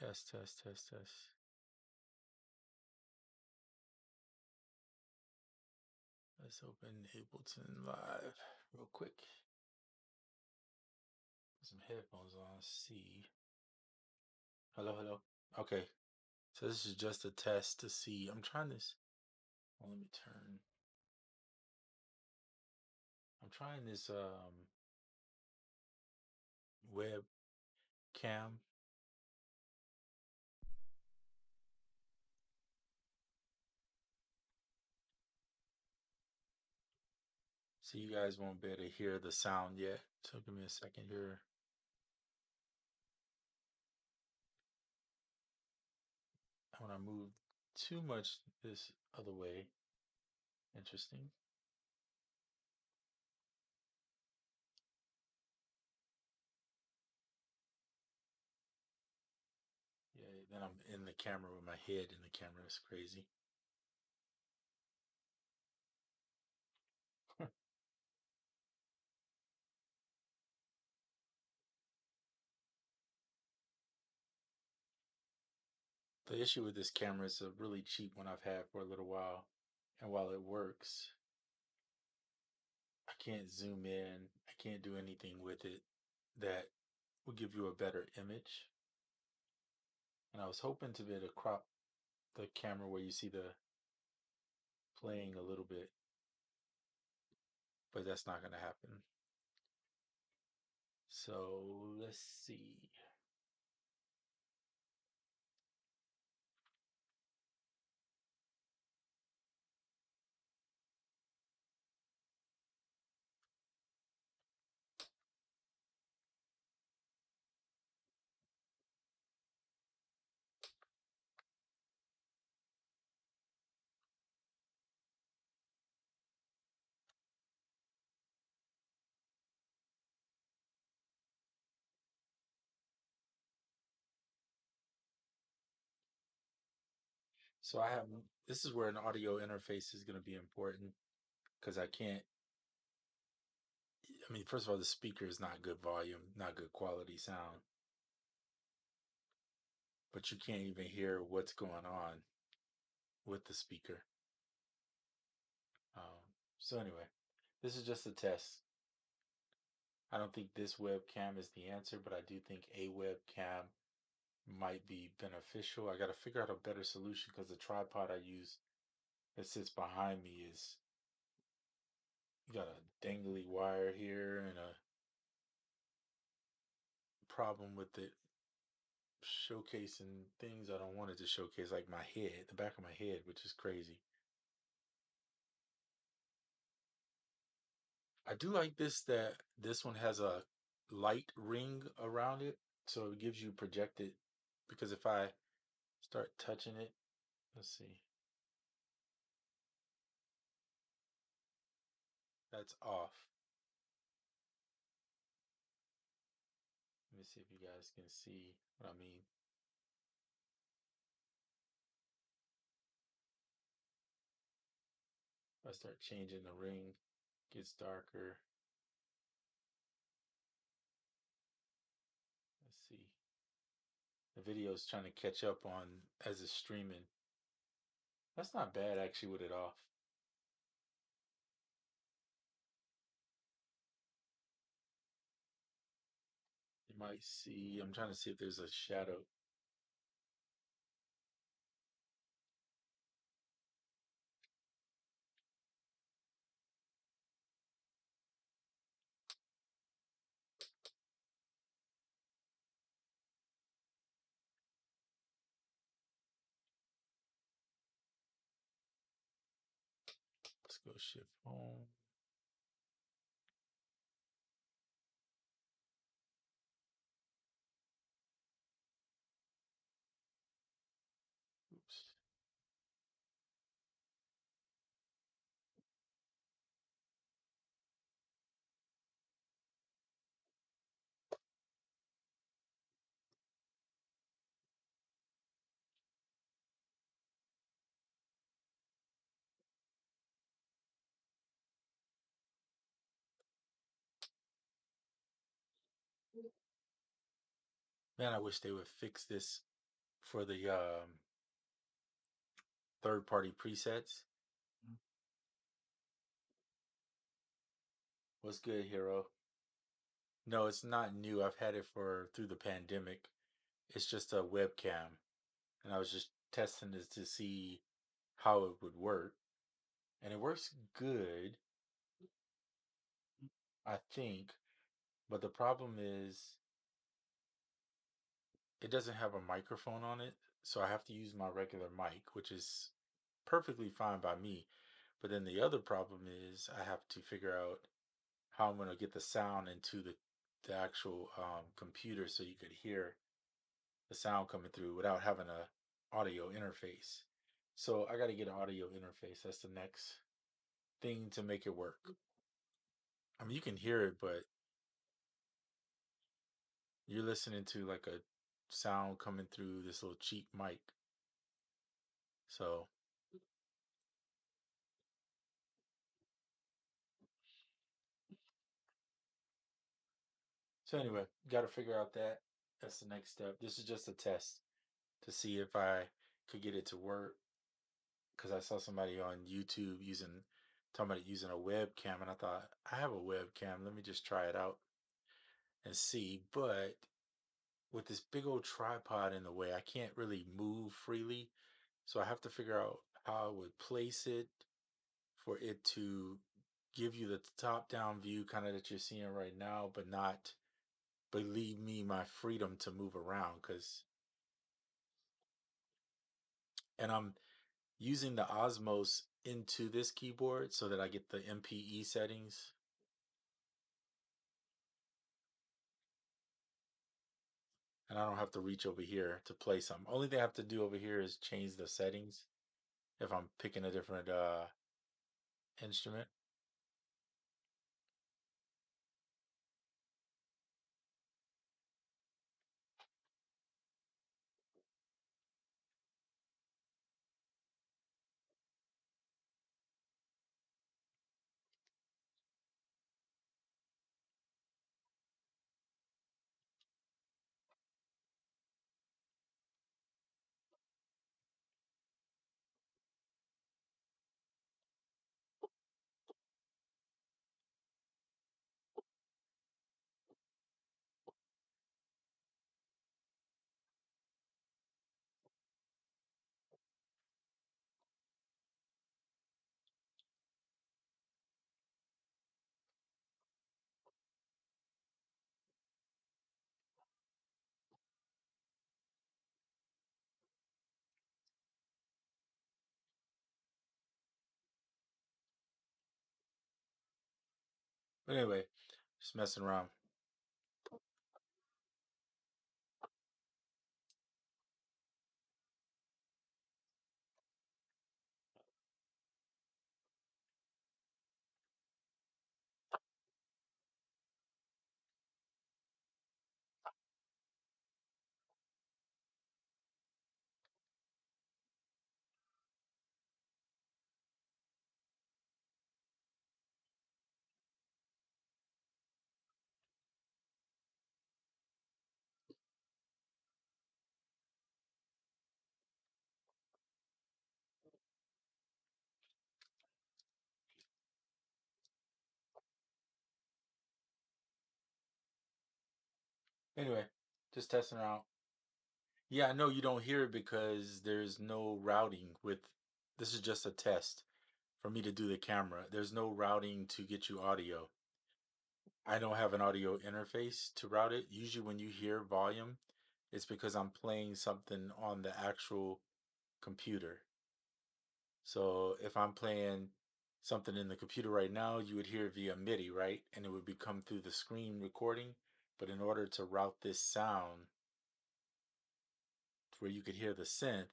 Test, test, test, test. Let's open Ableton Live real quick. Put some headphones on. See. Hello, hello. Okay. So this is just a test to see. I'm trying this. Well, let me turn. I'm trying this web cam. So you guys won't be able to hear the sound yet. So give me a second here. I want to move too much this other way. Interesting. Yeah, then I'm in the camera with my head in the camera. It's crazy. The issue with this camera is a really cheap one I've had for a little while. And while it works, I can't zoom in. I can't do anything with it that will give you a better image. And I was hoping to be able to crop the camera where you see the playing a little bit, but that's not going to happen. So let's see. So I have, this is where an audio interface is going to be important because I can't, I mean, first of all, the speaker is not good volume, not good quality sound, but you can't even hear what's going on with the speaker. So anyway, this is just a test. I don't think this webcam is the answer, but I do think a webcam might be beneficial. I got to figure out a better solution because the tripod I use that sits behind me is, you got a dangly wire here and a problem with it showcasing things I don't want it to showcase, like my head, the back of my head, which is crazy. I do like this, that this one has a light ring around it, so it gives you projected, because if I start touching it, let's see, that's off. Let me see if you guys can see what I mean. If I start changing the ring, it gets darker. Let's see. The video is trying to catch up on as it's streaming. That's not bad actually with it off. You might see, I'm trying to see if there's a shadow. Let's go shift home. Oops. Man, I wish they would fix this for the third-party presets. What's good, Hero? No, it's not new. I've had it for through the pandemic. It's just a webcam, and I was just testing this to see how it would work, and it works good, I think. But the problem is it doesn't have a microphone on it, so I have to use my regular mic, which is perfectly fine by me. But then the other problem is I have to figure out how I'm going to get the sound into the actual computer so you could hear the sound coming through without having a audio interface. So I got to get an audio interface. That's the next thing to make it work. I mean, you can hear it, but you're listening to like a sound coming through this little cheap mic. So, so anyway, got to figure out that. That's the next step. This is just a test to see if I could get it to work because I saw somebody on YouTube talking about using a webcam, and I thought I have a webcam. Let me just try it out and see. But with this big old tripod in the way, I can't really move freely. So I have to figure out how I would place it for it to give you the top down view kind of that you're seeing right now, but not but leave me my freedom to move around because and I'm using the Osmos into this keyboard so that I get the MPE settings. And I don't have to reach over here to play something. Only thing I have to do over here is change the settings if I'm picking a different instrument. But anyway, just messing around. Anyway, just testing around. Yeah, I know you don't hear it because there's no routing with this is just a test for me to do the camera. There's no routing to get you audio. I don't have an audio interface to route it. Usually when you hear volume, it's because I'm playing something on the actual computer. So if I'm playing something in the computer right now, you would hear it via MIDI, right? And it would be come through the screen recording. But in order to route this sound where you could hear the synth,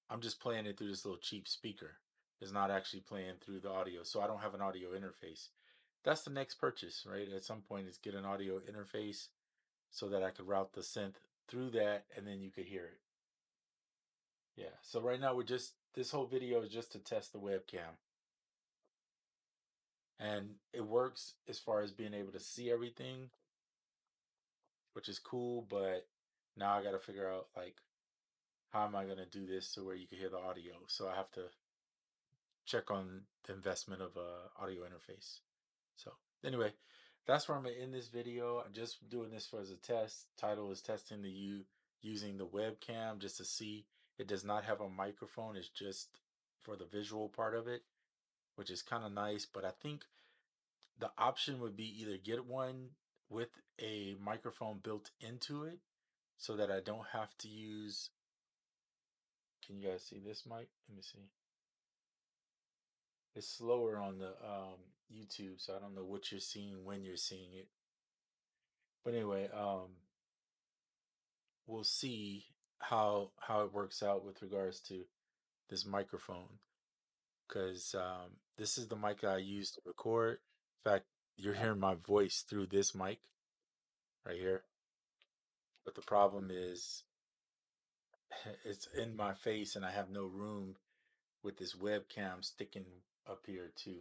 I'm just playing it through this little cheap speaker. It's not actually playing through the audio. So I don't have an audio interface. That's the next purchase, right? At some point is get an audio interface so that I could route the synth through that and then you could hear it. Yeah. So right now this whole video is just to test the webcam. And it works as far as being able to see everything, which is cool, but Now I got to figure out like how am I going to do this to where you can hear the audio. So I have to check on the investment of a audio interface. So anyway, that's where I'm gonna end this video. I'm just doing this for as a test. Title is testing the using the webcam just to see. It does not have a microphone. It's just for the visual part of it, which is kind of nice. But I think the option would be either get one with a microphone built into it so that I don't have to use. Can you guys see this mic? Let me see. It's slower on the YouTube, so I don't know what you're seeing when you're seeing it. But anyway, we'll see how it works out with regards to this microphone because this is the mic I use to record. In fact, you're hearing my voice through this mic right here. But the problem is it's in my face and I have no room with this webcam sticking up here too.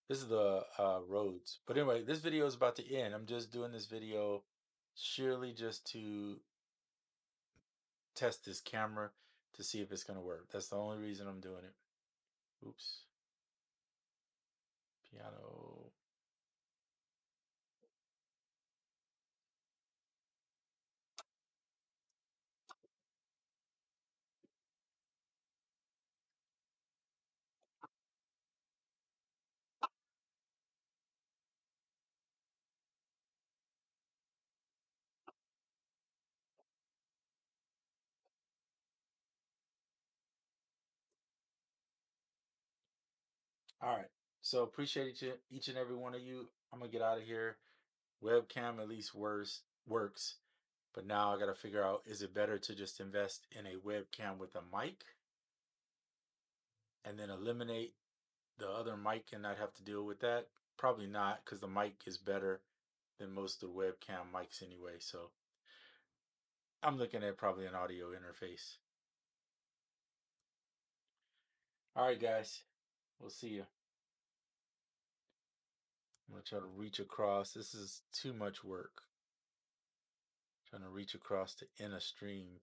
This is the Rhodes. But anyway, this video is about to end. I'm just doing this video surely just to test this camera to see if it's going to work. That's the only reason I'm doing it. Oops. Piano. All right. So appreciate each and every one of you. I'm going to get out of here. Webcam at least works. But now I got to figure out, is it better to just invest in a webcam with a mic and then eliminate the other mic and not have to deal with that? Probably not, because the mic is better than most of the webcam mics anyway. So I'm looking at probably an audio interface. All right, guys. We'll see you. I'm going to try to reach across. This is too much work. Trying to reach across to end a stream.